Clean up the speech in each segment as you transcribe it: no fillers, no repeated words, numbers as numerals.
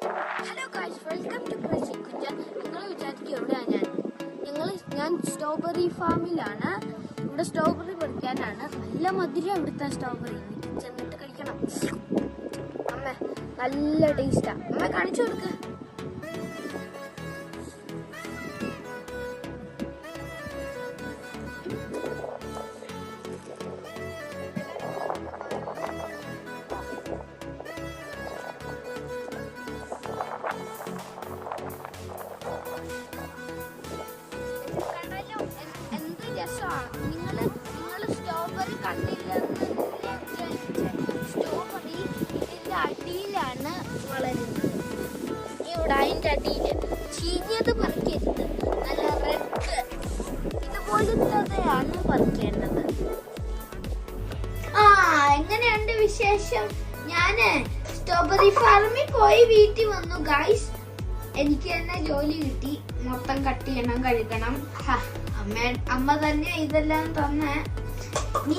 Hello guys, welcome to crazy Kunchan. നിങ്ങൾ വിചാരിക്കും എവിടെയാണ് ഞാൻ സ്ട്രോബെറി ഫാമിലാണ്. ഇവിടെ സ്ട്രോബെറി പറിക്കാനാണ്. നല്ല മധുരം ഇവിടുത്തെ സ്ട്രോബെറി. ചെന്നിട്ട് കഴിക്കണം. അമ്മ നല്ല ടേസ്റ്റാ. അമ്മ കാണിച്ചു കൊടുക്ക്. നിങ്ങൾ സ്ട്രോബെറി കണ്ടില്ലെന്ന് സ്ട്രോബെറി ഇതിന്റെ അടിയിലാണ് വളരുന്നത്. ഇവിടെ അതിന്റെ അടിയിൽ ചീഞ്ഞത് പറിക്കരുത്. നല്ല റെഡ് ഇതുപോലത്തതാണ് പറിക്കേണ്ടത്. എങ്ങനെയുണ്ട് വിശേഷം? ഞാന് സ്ട്രോബെറി ഫാമിൽ പോയി വീട്ടിൽ വന്നു ഗൈസ്. എനിക്ക് തന്നെ ജോലി കിട്ടി. മൊത്തം കട്ട് ചെയ്യണം, കഴുകണം. അമ്മ തന്നെ ഇതെല്ലാം തന്നെ.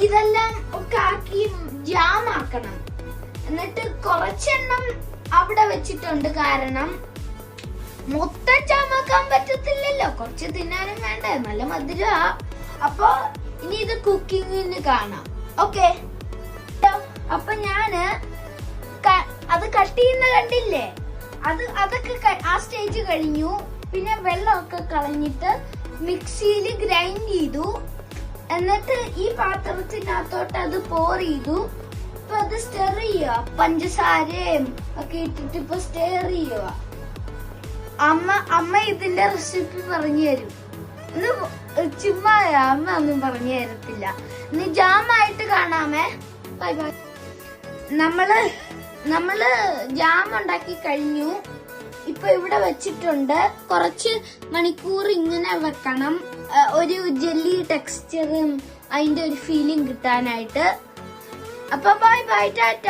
ഇതെല്ലാം ഒക്കെ ആക്കി ജാം ആക്കണം. എന്നിട്ട് കുറച്ചെണ്ണം അവിടെ വെച്ചിട്ടുണ്ട്. കാരണം മൊത്തം ജാമാക്കാൻ പറ്റത്തില്ലല്ലോ. കുറച്ച് തിന്നാനും വേണ്ടേ, നല്ല മധുര. അപ്പൊ ഇനി ഇത് കുക്കിങ്ങിന് കാണാം. ഓക്കെ, അപ്പൊ ഞാന് അത് കട്ട് ചെയ്യുന്ന കണ്ടില്ലേ, അതൊക്കെ ആ സ്റ്റേജ് കഴിഞ്ഞു. പിന്നെ വെള്ളമൊക്കെ കളഞ്ഞിട്ട് മിക്സിയിൽ ഗ്രൈൻഡ് ചെയ്തു. എന്നിട്ട് ഈ പാത്രത്തിനകത്തോട്ട് അത് പോർ ചെയ്തു. ഇപ്പൊ അത് സ്റ്റെർ ചെയ്യുക. പഞ്ചസാരയും ഒക്കെ ഇട്ടിട്ട് ഇപ്പൊ സ്റ്റെർ ചെയ്യുക. അമ്മ ഇതിന്റെ റെസിപ്പി പറഞ്ഞു തരും. ചുമ്മാ അമ്മ ഒന്നും പറഞ്ഞു തരത്തില്ല. ഇനി ജാമായിട്ട് കാണാമേ. Bye bye. നമ്മള് ജാം ഉണ്ടാക്കി കഴിഞ്ഞു. ഇപ്പൊ ഇവിടെ വെച്ചിട്ടുണ്ട്. കുറച്ച് മണിക്കൂർ ഇങ്ങനെ വെക്കണം. ഒരു ജെല്ലി ടെക്സ്ചറും അതിന്റെ ഒരു ഫീലിംഗ് കിട്ടാനായിട്ട്. അപ്പൊ ബൈ ബൈ, ടാറ്റ.